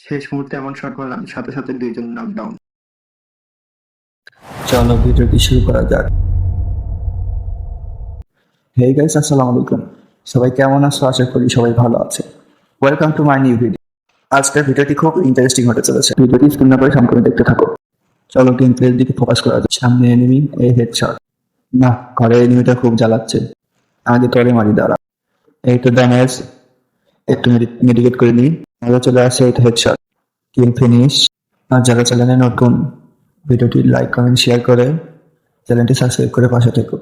শেষ মুহূর্তে এমন শট করলাম, সাথে সাথে দুইজন নকডাউন। চলো ভিডিওটি শুরু করা যাক। হেই গাইস, আসসালামু আলাইকুম। সবাই কেমন আছো? আশা করি সবাই ভালো আছে। Welcome to my new video. আজকের ভিডিওটি খুব ইন্টারেস্টিং হতে চলেছে। ভিডিওটি স্ক্রিন না করে সম্পূর্ণ দেখতে থাকো। চলো গেম প্লের দিকে ফোকাস করা যাক। সামনে এনিমি, এই হেডশট। না, ঘরে এনিমিটা খুব জ্বালাচ্ছে। আগে তোরে মারি দাঁড়া। এই তো ড্যামেজ, একটু মেডিকেট করে নিই। আগে চলে আসে, এই তো হেডশট। কিল ফিনিশ। আর যারা চ্যানেলে নতুন, ভিডিওটি লাইক কমেন্ট শেয়ার করে চ্যানেলটি সাবস্ক্রাইব করে পাশে থেকো।